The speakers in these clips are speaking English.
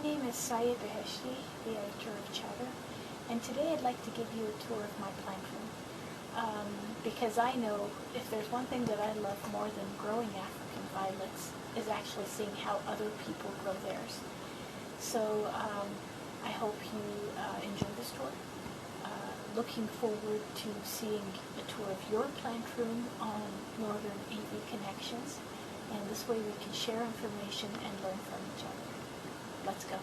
My name is Saya Beheshti, the editor of Chatter, and today I'd like to give you a tour of my plant room. Because I know if there's one thing that I love more than growing African violets is actually seeing how other people grow theirs. So I hope you enjoy this tour. Looking forward to seeing a tour of your plant room on Northern AV Connections, and this way we can share information and learn from each other. Let's go.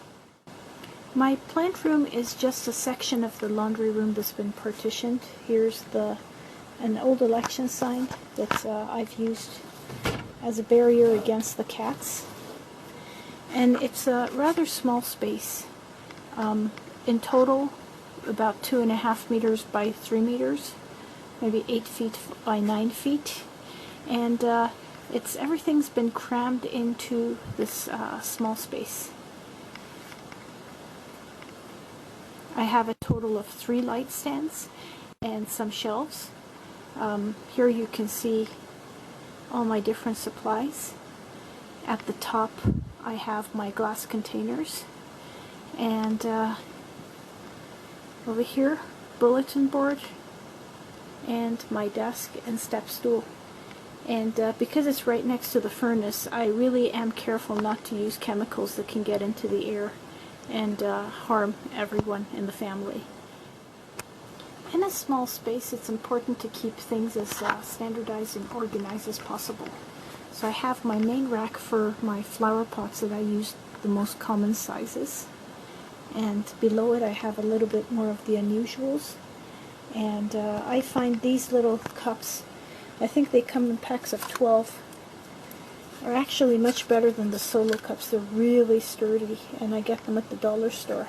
My plant room is just a section of the laundry room that's been partitioned. Here's an old election sign that I've used as a barrier against the cats. And it's a rather small space. In total, about 2.5 meters by 3 meters, maybe 8 feet by 9 feet. And everything's been crammed into this small space. I have a total of 3 light stands and some shelves. Here you can see all my different supplies. At the top I have my glass containers, and over here bulletin board and my desk and step stool. And because it's right next to the furnace, I really am careful not to use chemicals that can get into the air and harm everyone in the family. In a small space, it's important to keep things as standardized and organized as possible. So I have my main rack for my flower pots that I use the most common sizes, and below it I have a little bit more of the unusuals. And I find these little cups, I think they come in packs of 12, are actually much better than the solo cups. They're really sturdy, and I get them at the dollar store.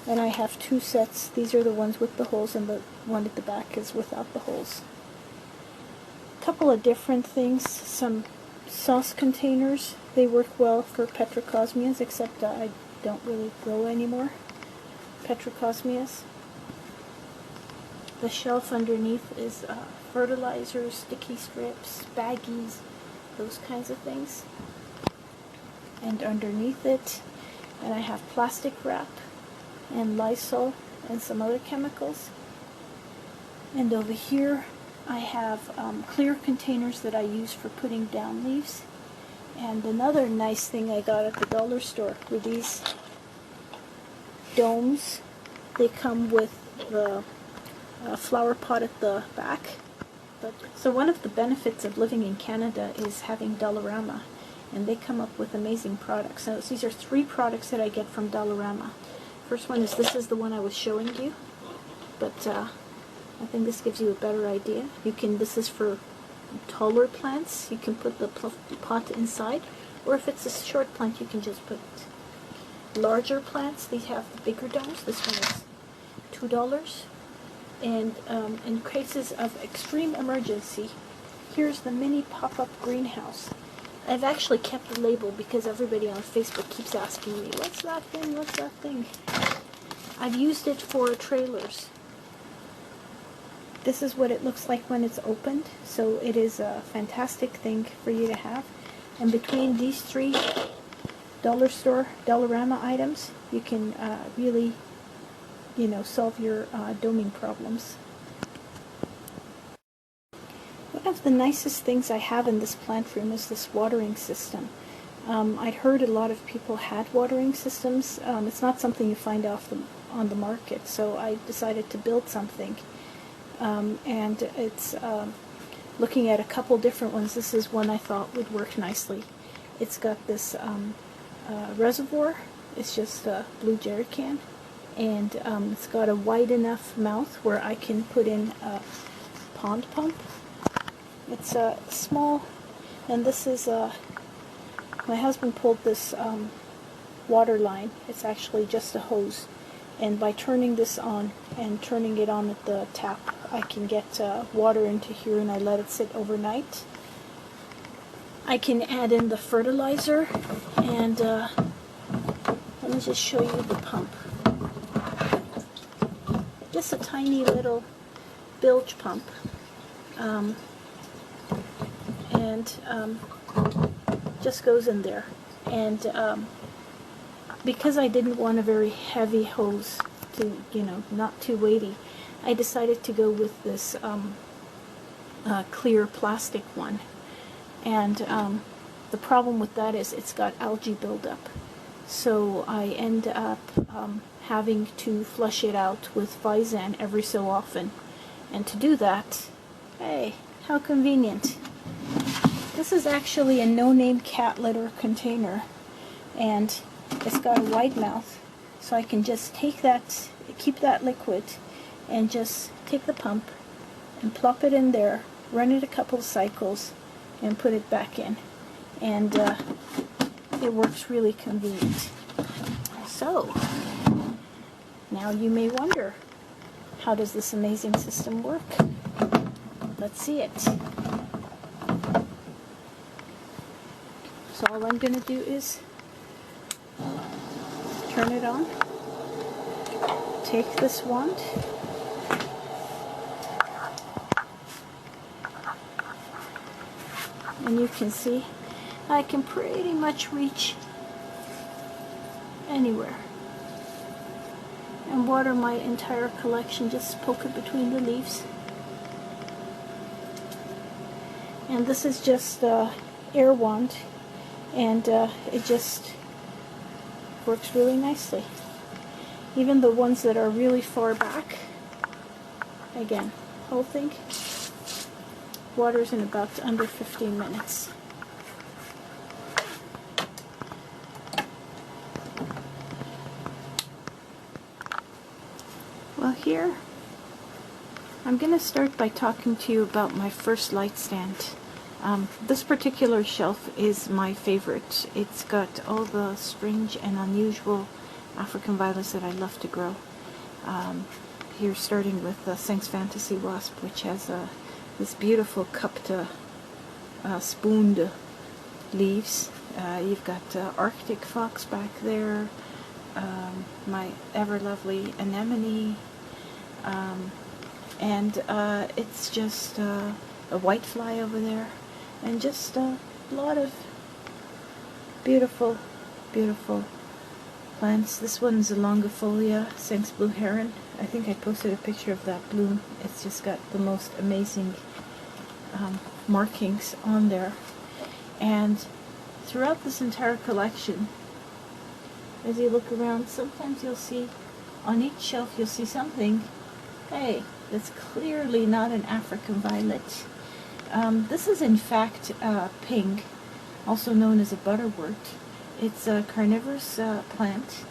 And I have 2 sets. These are the ones with the holes, and the one at the back is without the holes. A couple of different things. Some sauce containers. They work well for petrocosmias, except I don't really grow anymore petrocosmias. The shelf underneath is fertilizers, sticky strips, baggies, those kinds of things. And underneath it, and I have plastic wrap and Lysol and some other chemicals. And over here I have clear containers that I use for putting down leaves. And another nice thing I got at the dollar store were these domes. They come with the flower pot at the back. So one of the benefits of living in Canada is having Dollarama, and they come up with amazing products. So these are 3 products that I get from Dollarama. First one is, this is the one I was showing you, but I think this gives you a better idea. This is for taller plants. You can put the pot inside, or if it's a short plant you can just put larger plants. These have the bigger domes. This one is $2. And in cases of extreme emergency, here's the mini pop-up greenhouse. I've actually kept the label because everybody on Facebook keeps asking me, what's that thing, what's that thing? I've used it for trailers. This is what it looks like when it's opened, so it is a fantastic thing for you to have. And between these 3 dollar store Dollarama items, you can really solve your doming problems. One of the nicest things I have in this plant room is this watering system. I'd heard a lot of people had watering systems. It's not something you find on the market, so I decided to build something. And it's looking at a couple different ones. This is one I thought would work nicely. It's got this reservoir. It's just a blue jerry can. And it's got a wide enough mouth where I can put in a pond pump. It's small, and this is my husband pulled this water line. It's actually just a hose, and by turning this on and turning it on at the tap, I can get water into here, and I let it sit overnight. I can add in the fertilizer, and let me just show you the pump. Just a tiny little bilge pump, and just goes in there. And because I didn't want a very heavy hose to, not too weighty, I decided to go with this clear plastic one. And the problem with that is it's got algae buildup. So I end up having to flush it out with Physan every so often. And to do that, hey, how convenient. This is actually a no-name cat litter container, and it's got a wide mouth, so I can just take that, keep that liquid, and just take the pump and plop it in there, run it a couple of cycles, and put it back in. And it works really convenient. So, now you may wonder, how does this amazing system work? Let's see it. So all I'm going to do is turn it on, take this wand, and you can see I can pretty much reach anywhere and water my entire collection. Just poke it between the leaves. And this is just air wand, and it just works really nicely. Even the ones that are really far back, again, whole thing waters in about under 15 minutes. Well, here I'm going to start by talking to you about my first light stand. This particular shelf is my favorite. It's got all the strange and unusual African violets that I love to grow. Here, starting with the Sinks Fantasy Wasp, which has this beautiful cupped, spooned leaves. You've got Arctic Fox back there, my ever lovely anemone, and it's just a whitefly over there, and just a lot of beautiful, beautiful plants. This one's a longifolia, Sinks Blue Heron. I think I posted a picture of that bloom. It's just got the most amazing markings on there. And throughout this entire collection, as you look around, sometimes you'll see, on each shelf you'll see something, hey, that's clearly not an African violet. This is in fact pink, also known as a butterwort. It's a carnivorous plant,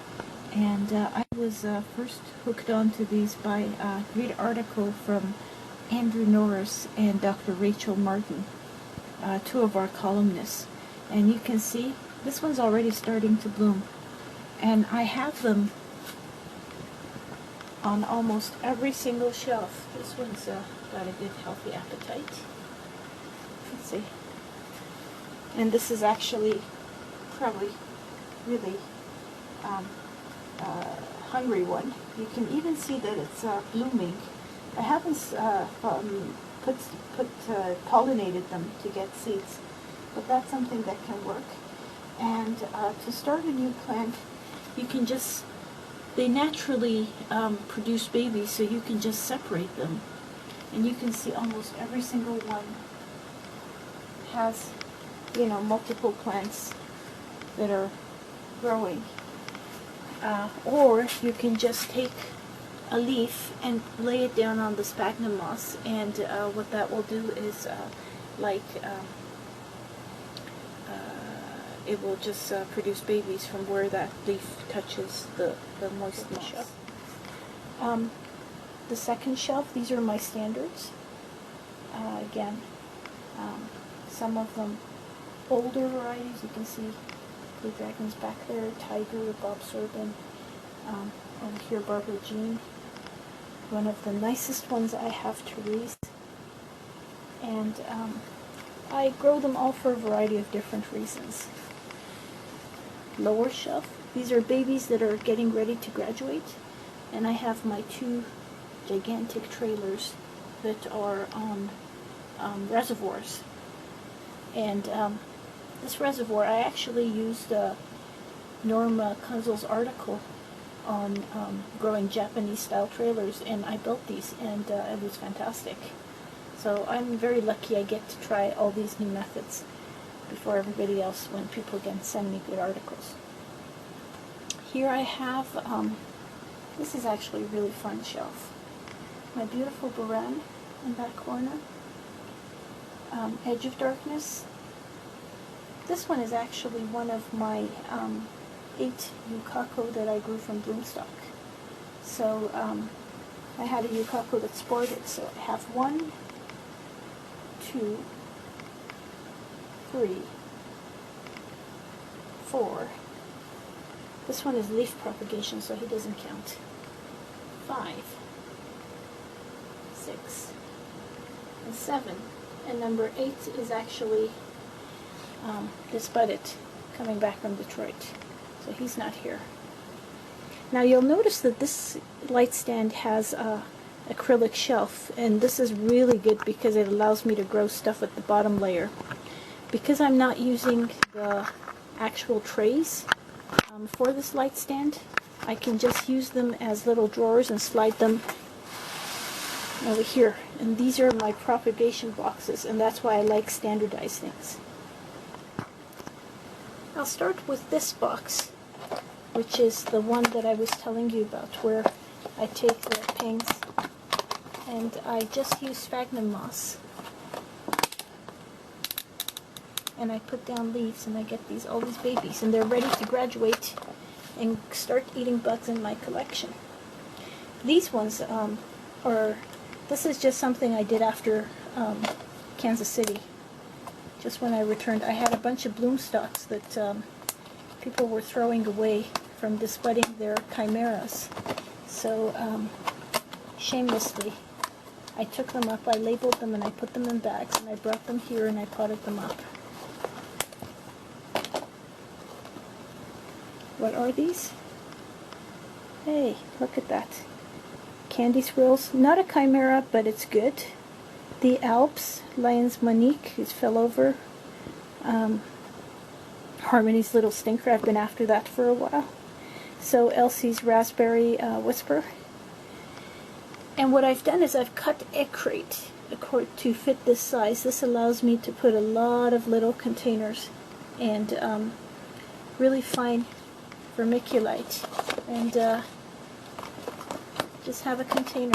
and I was first hooked onto these by a great article from Andrew Norris and Dr. Rachel Martin, two of our columnists. And you can see this one's already starting to bloom, and I have them on almost every single shelf. This one's got a good healthy appetite. Let's see. And this is actually probably really hungry one. You can even see that it's blooming. I haven't pollinated them to get seeds, but that's something that can work. And to start a new plant, you can just, they naturally produce babies, so you can just separate them. And you can see almost every single one has, multiple plants that are growing. Or you can just take a leaf and lay it down on the sphagnum moss, and what that will do is it will just produce babies from where that leaf touches the moist moss. The second shelf, these are my standards. Again, some of them older varieties. You can see Blue Dragon's back there, Tiger, Bob Sorbin, over here Barbara Jean. One of the nicest ones I have to raise. And I grow them all for a variety of different reasons. Lower shelf, these are babies that are getting ready to graduate, and I have my two gigantic trailers that are on reservoirs. And this reservoir, I actually used Norma Kunzel's article on growing Japanese-style trailers, and I built these, and it was fantastic. So I'm very lucky I get to try all these new methods before everybody else when people can send me good articles. Here I have, this is actually a really fun shelf. My beautiful Buran in that corner. Edge of Darkness. This one is actually one of my 8 yukaku that I grew from bloomstock. So I had a yukaku that sported, so I have 1, 2, 3, 4. This one is leaf propagation, so he doesn't count. 5, 6, and 7. And number 8 is actually this budded, coming back from Detroit. So he's not here. Now you'll notice that this light stand has a acrylic shelf, and this is really good because it allows me to grow stuff at the bottom layer. Because I'm not using the actual trays for this light stand, I can just use them as little drawers and slide them over here. And these are my propagation boxes, and that's why I like standardized things. I'll start with this box, which is the one that I was telling you about, where I take the pings and I just use sphagnum moss, and I put down leaves, and I get all these babies, and they're ready to graduate and start eating bugs in my collection. These ones this is just something I did after Kansas City. Just when I returned, I had a bunch of bloom stalks that people were throwing away from disbudding their chimeras. So shamelessly, I took them up, I labeled them, and I put them in bags, and I brought them here and I potted them up. What are these? Hey, look at that. Candy squirrels. Not a chimera, but it's good. The Alps, Lion's Monique, who's fell over. Harmony's Little Stinker, I've been after that for a while. So Elsie's Raspberry Whisper. And what I've done is I've cut egg crate to fit this size. This allows me to put a lot of little containers and really fine vermiculite, and just have a container.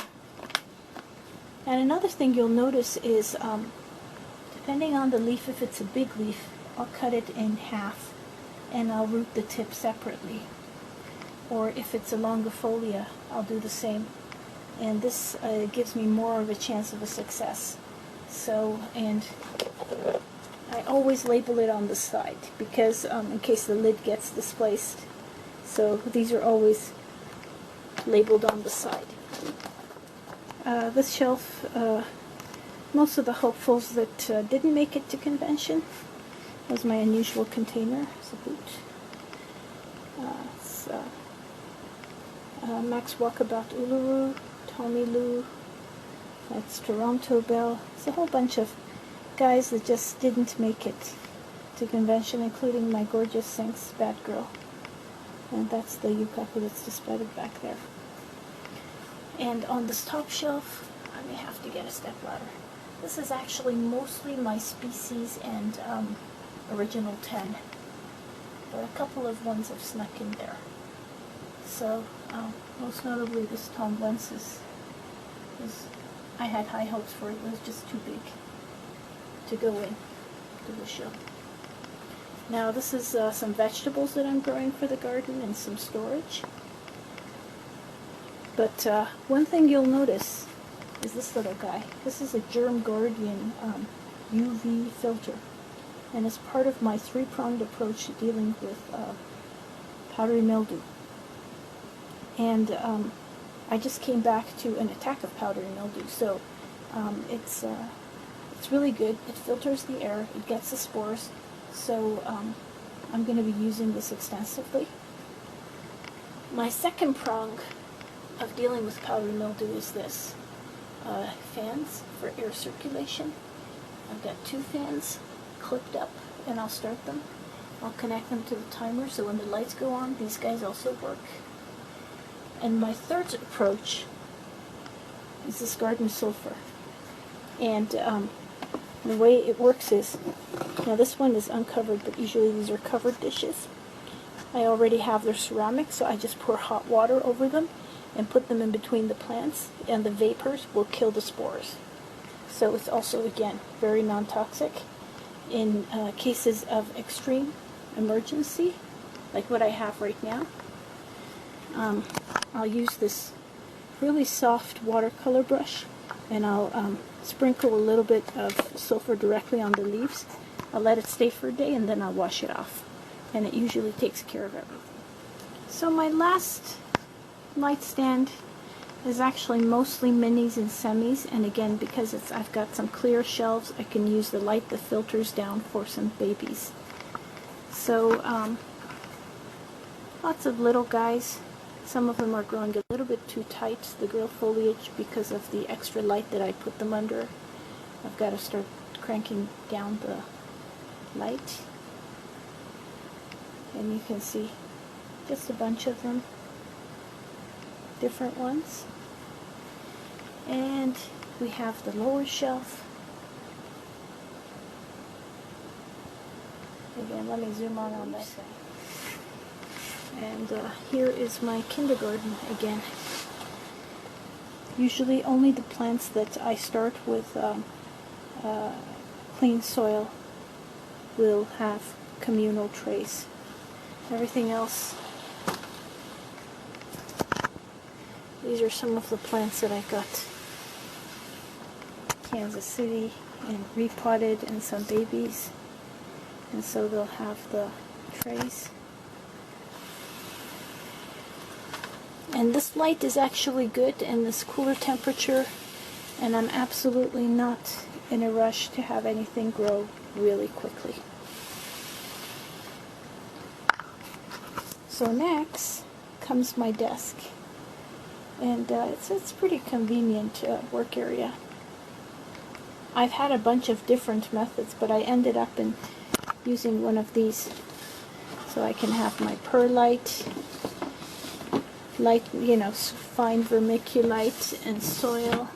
And another thing you'll notice is, depending on the leaf, if it's a big leaf, I'll cut it in half and I'll root the tip separately. Or if it's a longifolia, I'll do the same. And this gives me more of a chance of a success. So, and I always label it on the side because in case the lid gets displaced. So these are always labeled on the side. This shelf, most of the hopefuls that didn't make it to convention, was my unusual container. It's a boot. Max Walkabout Uluru, Tommy Lou, that's Toronto Bell. It's a whole bunch of guys that just didn't make it to convention, including my gorgeous Sinks Bad Girl. And that's the yukaku that's disbudded back there. And on this top shelf, I may have to get a step ladder. This is actually mostly my species and original 10. But a couple of ones have snuck in there. So, most notably this Tom Lensis. I had high hopes for it. It was just too big to go in to the show. Now this is some vegetables that I'm growing for the garden and some storage. But one thing you'll notice is this little guy. This is a Germ Guardian UV filter, and it's part of my three-pronged approach to dealing with powdery mildew. And I just came back to an attack of powdery mildew, so it's really good. It filters the air, it gets the spores, so I'm going to be using this extensively. My second prong of dealing with powdery mildew is this. Fans for air circulation. I've got 2 fans clipped up, and I'll start them. I'll connect them to the timer so when the lights go on, these guys also work. And my third approach is this garden sulfur. And the way it works is, now this one is uncovered, but usually these are covered dishes. I already have their ceramic, so I just pour hot water over them and put them in between the plants, and the vapors will kill the spores. So it's also, again, very non-toxic. In cases of extreme emergency, like what I have right now, I'll use this really soft watercolor brush, and I'll sprinkle a little bit of sulfur directly on the leaves. I'll let it stay for a day, and then I'll wash it off, and it usually takes care of everything. So my last light stand is actually mostly minis and semis, and again, because I've got some clear shelves, I can use the light that filters down for some babies. So lots of little guys. Some of them are growing a little bit too tight, the grill foliage, because of the extra light that I put them under. I've got to start cranking down the light. And you can see just a bunch of them, different ones. And we have the lower shelf. Again, let me zoom on that side. And here is my kindergarten again. Usually only the plants that I start with clean soil will have communal trays. Everything else, these are some of the plants that I got Kansas City and repotted, and some babies, and so they'll have the trays. And this light is actually good in this cooler temperature, and I'm absolutely not in a rush to have anything grow really quickly. So next comes my desk, and it's pretty convenient work area. I've had a bunch of different methods, but I ended up in using one of these, so I can have my perlite, light, fine vermiculite and soil,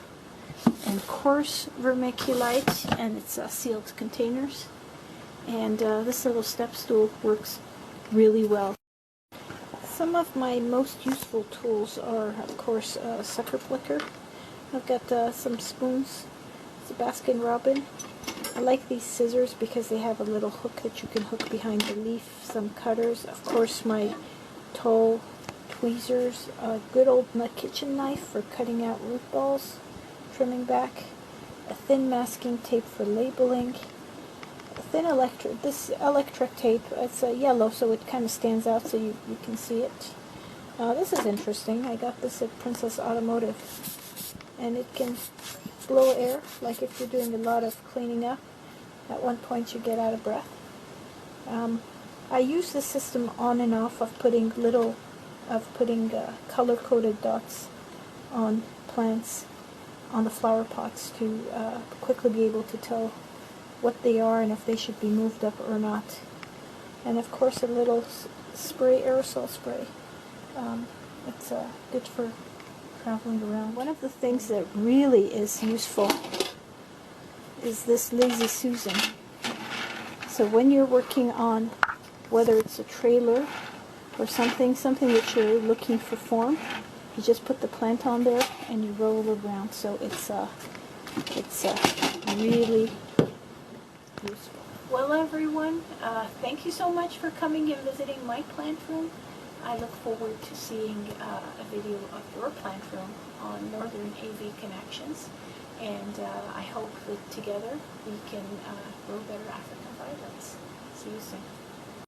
and coarse vermiculite, and it's sealed containers. And this little step stool works really well. Some of my most useful tools are, of course, a sucker flicker. I've got some spoons. It's a Baskin Robin. I like these scissors because they have a little hook that you can hook behind the leaf. Some cutters, of course, my tall tweezers, a good old kitchen knife for cutting out root balls, trimming back, a thin masking tape for labeling, a thin electric tape. It's yellow, so it kind of stands out so you can see it. This is interesting. I got this at Princess Automotive, and it can blow air, like if you're doing a lot of cleaning up. At one point you get out of breath. I use the system on and off of putting color-coded dots on plants, on the flower pots, to quickly be able to tell what they are and if they should be moved up or not. And of course a little spray, aerosol spray. It's good for traveling around. One of the things that really is useful is this Lazy Susan. So when you're working on, whether it's a trailer or something that you're looking for form, you just put the plant on there and you roll it around. So it's really useful. Well, everyone, thank you so much for coming and visiting my plant room. I look forward to seeing a video of your plant room on Northern AV Connections, and I hope that together we can grow better African violets. See you soon.